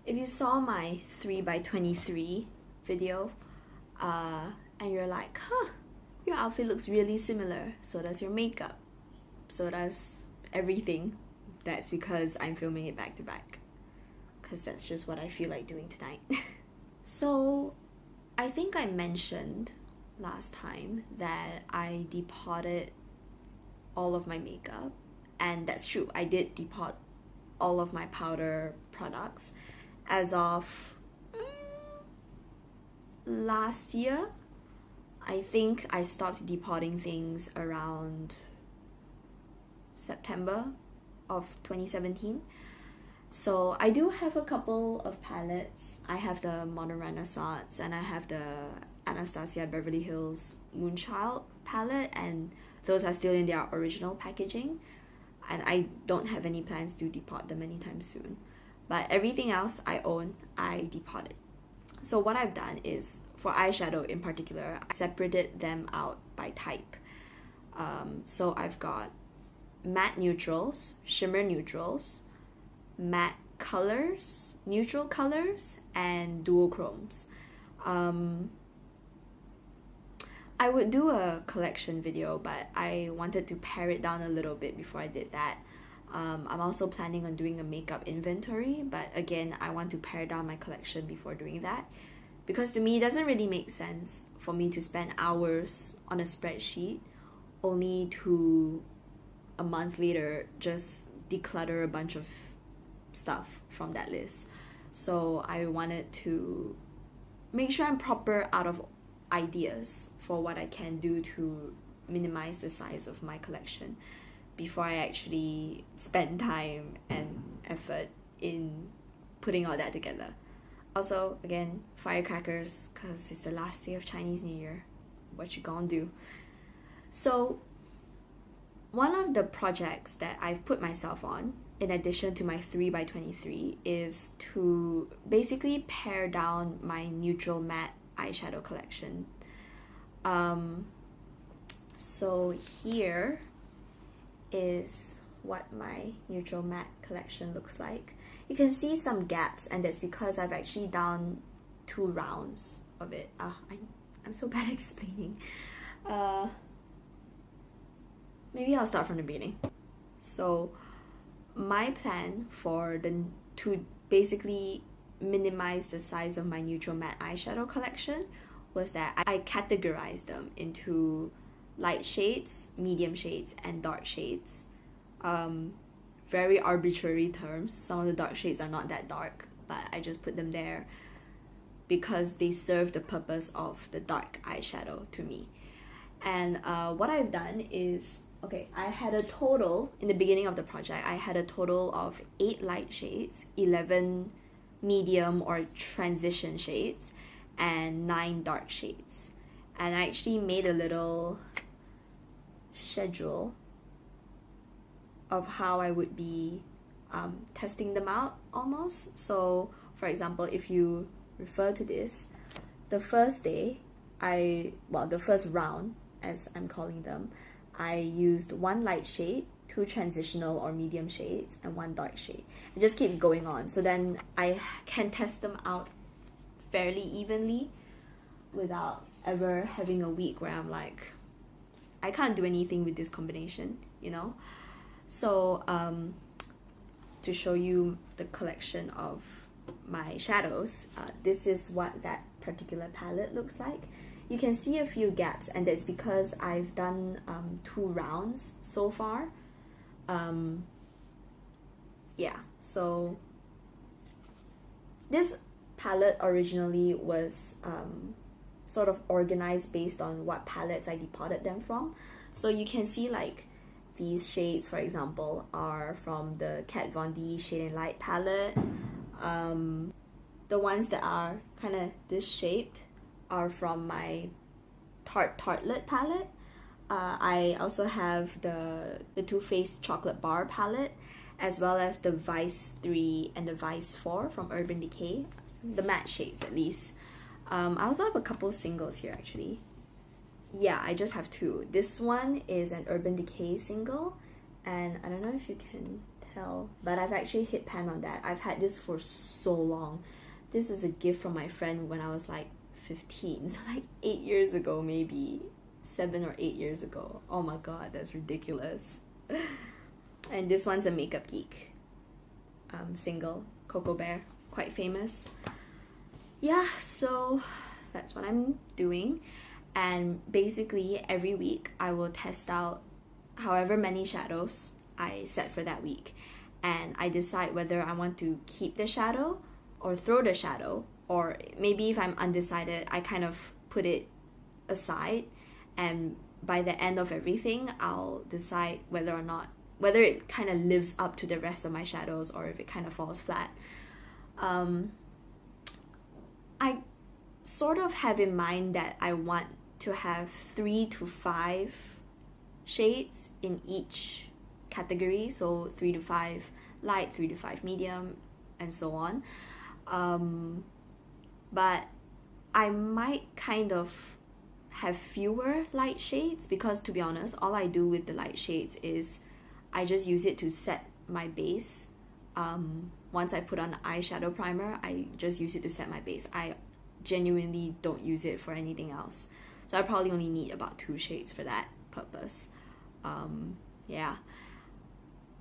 If you saw my 3x23 video, and you're like, huh, your outfit looks really similar, so does your makeup, so does everything, that's because I'm filming it back to back. Because that's just what I feel like doing tonight. So, I think I mentioned last time that I depotted all of my makeup, and that's true, I did depot all of my powder products as of last year. I think I stopped depotting things around September of 2017. So I do have a couple of palettes. I have the Modern Renaissance and I have the Anastasia Beverly Hills Moonchild palette, and those are still in their original packaging, and I don't have any plans to depot them anytime soon. But everything else I own, I depotted. So what I've done is, for eyeshadow in particular, I separated them out by type. So I've got matte neutrals, shimmer neutrals, matte colors, neutral colors, and duochromes. I would do a collection video, but I wanted to pare it down a little bit before I did that. I'm also planning on doing a makeup inventory, but again, I want to pare down my collection before doing that, because to me it doesn't really make sense for me to spend hours on a spreadsheet only to a month later just declutter a bunch of stuff from that list. So I wanted to make sure I'm proper out of ideas for what I can do to minimize the size of my collection before I actually spend time and effort in putting all that together. Also, again, firecrackers, because it's the last day of Chinese New Year. What you gonna do? So, one of the projects that I've put myself on, in addition to my 3x23, is to basically pare down my neutral matte eyeshadow collection. So here is what my neutral matte collection looks like. You can see some gaps, and that's because I've actually done 2 rounds of it. I'm so bad at explaining. Maybe I'll start from the beginning. So my plan to basically minimize the size of my neutral matte eyeshadow collection was that I categorized them into light shades, medium shades, and dark shades. Very arbitrary terms. Some of the dark shades are not that dark, but I just put them there because they serve the purpose of the dark eyeshadow to me. And what I've done is, I had a total, in the beginning of the project, I had a total of 8 light shades, 11 medium or transition shades, and 9 dark shades. And I actually made a little schedule of how I would be testing them out almost. So for example, if you refer to this, the first day, the first round, as I'm calling them, I used 1 light shade, 2 transitional or medium shades, and 1 dark shade. It just keeps going on, so then I can test them out fairly evenly without ever having a week where I'm like, I can't do anything with this combination, you know? So to show you the collection of my shadows, this is what that particular palette looks like. You can see a few gaps, and that's because I've done 2 rounds so far. Yeah, so this palette originally was sort of organized based on what palettes I depotted them from. So you can see like these shades, for example, are from the Kat Von D Shade and Light palette. The ones that are kind of this shaped are from my Tartlet palette. I also have the Too Faced Chocolate Bar palette, as well as the Vice 3 and the Vice 4 from Urban Decay, the matte shades at least. I also have a couple singles here actually. Yeah, I just have 2. This one is an Urban Decay single, and I don't know if you can tell, but I've actually hit pan on that. I've had this for so long. This is a gift from my friend when I was like 15, so like 8 years ago, maybe 7 or 8 years ago. Oh my god, that's ridiculous. And this one's a Makeup Geek single, Cocoa Bear, quite famous. Yeah, so that's what I'm doing. And basically every week I will test out however many shadows I set for that week, and I decide whether I want to keep the shadow or throw the shadow, or maybe if I'm undecided, I kind of put it aside, and by the end of everything I'll decide whether it kind of lives up to the rest of my shadows or if it kind of falls flat. I sort of have in mind that I want to have 3 to 5 shades in each category, so 3 to 5 light, 3 to 5 medium, and so on. But I might kind of have fewer light shades because, to be honest, all I do with the light shades is I just use it to set my base. Once I put on the eyeshadow primer, I just use it to set my base. I genuinely don't use it for anything else. So I probably only need about 2 shades for that purpose. Yeah.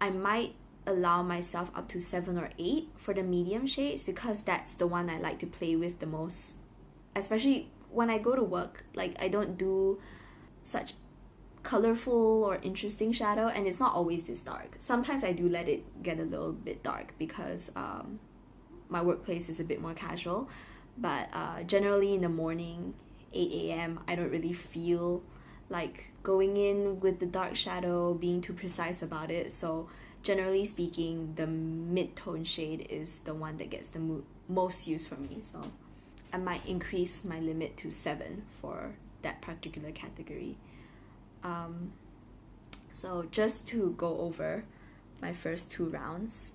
I might allow myself up to 7 or 8 for the medium shades because that's the one I like to play with the most. Especially when I go to work, like I don't do such colorful or interesting shadow, and it's not always this dark. Sometimes I do let it get a little bit dark because my workplace is a bit more casual, but generally in the morning, 8 a.m, I don't really feel like going in with the dark shadow, being too precise about it. So generally speaking, the mid-tone shade is the one that gets the most use for me. So I might increase my limit to 7 for that particular category. So just to go over my first 2 rounds.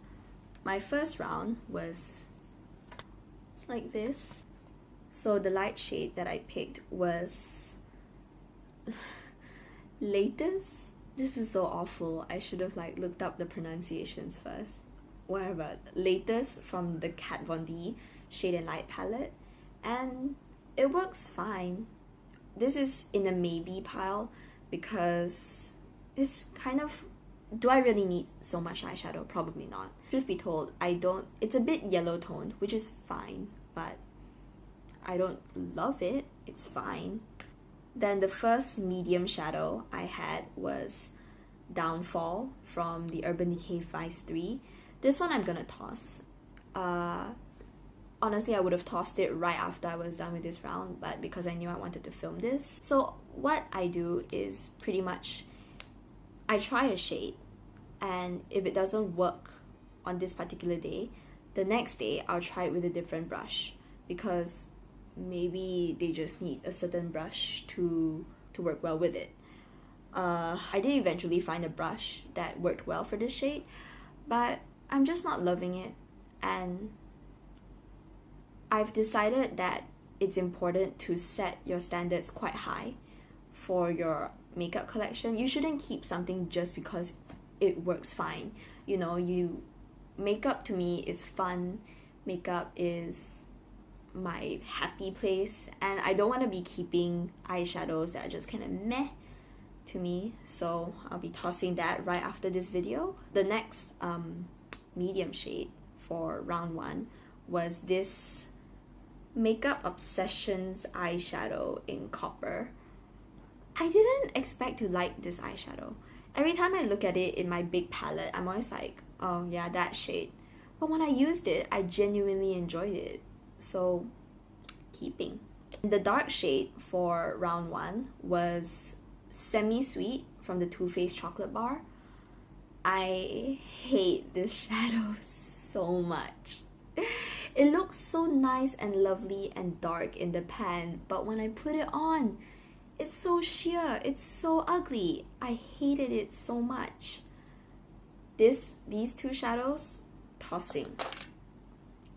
My first round was like this. So the light shade that I picked was Laetus. This is so awful. I should have like looked up the pronunciations first. Whatever. Laetus from the Kat Von D Shade and Light palette, and it works fine. This is in a maybe pile because it's kind of, do I really need so much eyeshadow? Probably not. Truth be told, I don't. It's a bit yellow toned, which is fine, but I don't love it. It's fine. Then the first medium shadow I had was Downfall from the Urban Decay Vice 3. This one I'm gonna toss. Honestly, I would have tossed it right after I was done with this round, but because I knew I wanted to film this. So what I do is pretty much I try a shade, and if it doesn't work on this particular day, the next day I'll try it with a different brush, because maybe they just need a certain brush to work well with it. I did eventually find a brush that worked well for this shade, but I'm just not loving it, and I've decided that it's important to set your standards quite high for your makeup collection. You shouldn't keep something just because it works fine. You know, makeup to me is fun. Makeup is my happy place, and I don't want to be keeping eyeshadows that are just kind of meh to me, so I'll be tossing that right after this video. The next medium shade for round 1 was this Makeup Obsessions eyeshadow in Copper. I didn't expect to like this eyeshadow. Every time I look at it in my big palette, I'm always like, oh yeah, that shade. But when I used it, I genuinely enjoyed it. So, keeping. The dark shade for round 1 was Semi Sweet from the Too Faced Chocolate Bar. I hate this shadow so much. It looks so nice and lovely and dark in the pan, but when I put it on, it's so sheer, it's so ugly. I hated it so much. These 2 shadows, tossing.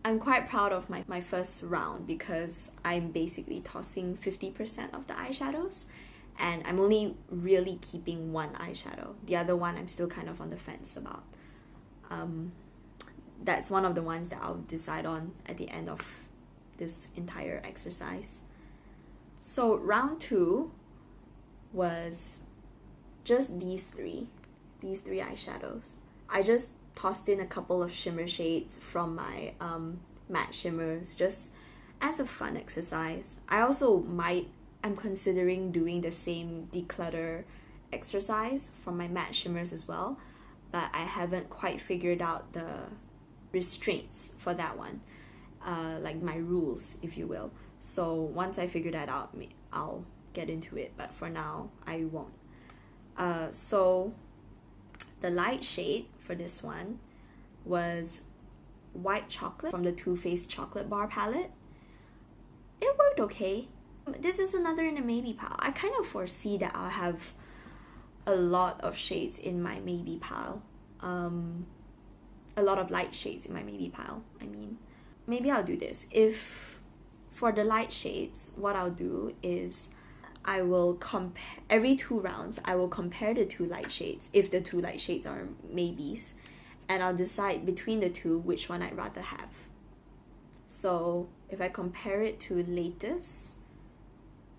I'm quite proud of my first round because I'm basically tossing 50% of the eyeshadows, and I'm only really keeping 1 eyeshadow. The other one I'm still kind of on the fence about. That's one of the ones that I'll decide on at the end of this entire exercise. So round 2 was just these three eyeshadows. I just tossed in a couple of shimmer shades from my matte shimmers just as a fun exercise. I'm considering doing the same declutter exercise from my matte shimmers as well, but I haven't quite figured out the restraints for that one, like my rules, if you will. So once I figure that out, I'll get into it, but for now I won't. So the light shade for this one was white chocolate from the Too Faced chocolate bar palette. It worked okay. This is another in a maybe pile. I kind of foresee that I'll have a lot of shades in my maybe pile. A lot of light shades in my maybe pile, I mean. Maybe I'll do this. If for the light shades, what I'll do is I will compare, every 2 rounds, I will compare the 2 light shades, if the 2 light shades are maybes, and I'll decide between the 2 which one I'd rather have. So if I compare it to Laetus,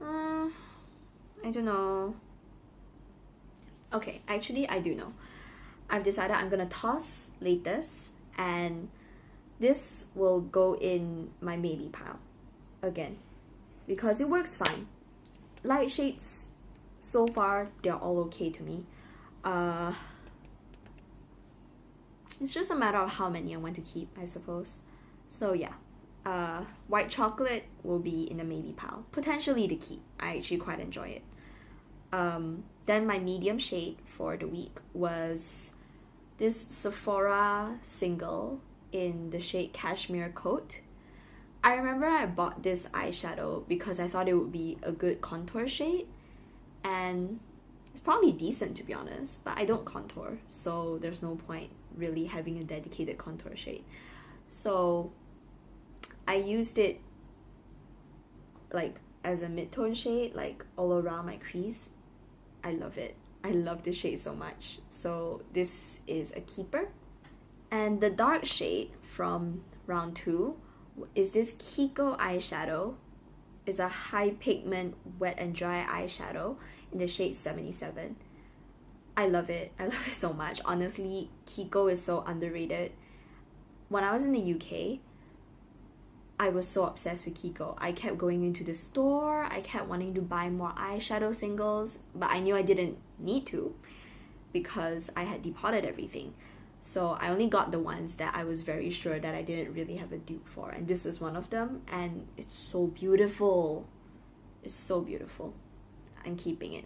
I don't know. Okay, actually I do know. I've decided I'm gonna toss Laetus, and this will go in my maybe pile again because it works fine. Light shades, so far, they're all okay to me. It's just a matter of how many I want to keep, I suppose. So yeah, white chocolate will be in the maybe pile, potentially to keep. I actually quite enjoy it. Then my medium shade for the week was this Sephora single in the shade Cashmere Coat. I remember I bought this eyeshadow because I thought it would be a good contour shade, and it's probably decent to be honest, but I don't contour, so there's no point really having a dedicated contour shade. So I used it like as a mid-tone shade, like all around my crease. I love it. I love this shade so much. So this is a keeper. And the dark shade from round 2 is this Kiko eyeshadow. It's a high pigment wet and dry eyeshadow in the shade 77. I love it. I love it so much. Honestly, Kiko is so underrated. When I was in the UK, I was so obsessed with Kiko. I kept going into the store, I kept wanting to buy more eyeshadow singles, but I knew I didn't need to because I had depotted everything. So I only got the ones that I was very sure that I didn't really have a dupe for, and this was one of them, and it's so beautiful. It's so beautiful. I'm keeping it.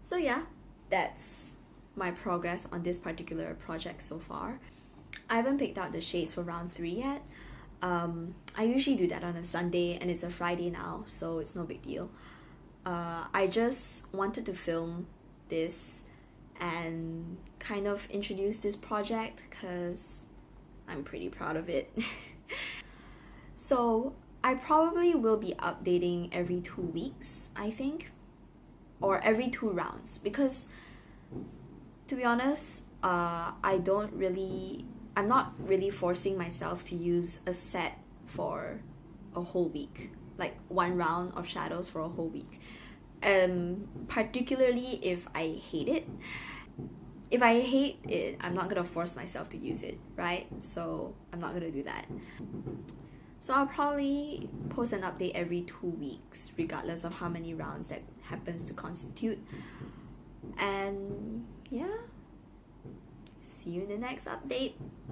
So yeah, that's my progress on this particular project so far. I haven't picked out the shades for round 3 yet. I usually do that on a Sunday, and it's a Friday now, so it's no big deal. I just wanted to film this and kind of introduce this project because I'm pretty proud of it. So I probably will be updating every 2 weeks, I think, or every 2 rounds, because to be honest, I'm not really forcing myself to use a set for a whole week, like 1 round of shadows for a whole week. Particularly if I hate it. If I hate it, I'm not gonna force myself to use it, right? So I'm not gonna do that. So I'll probably post an update every 2 weeks, regardless of how many rounds that happens to constitute. And yeah, see you in the next update.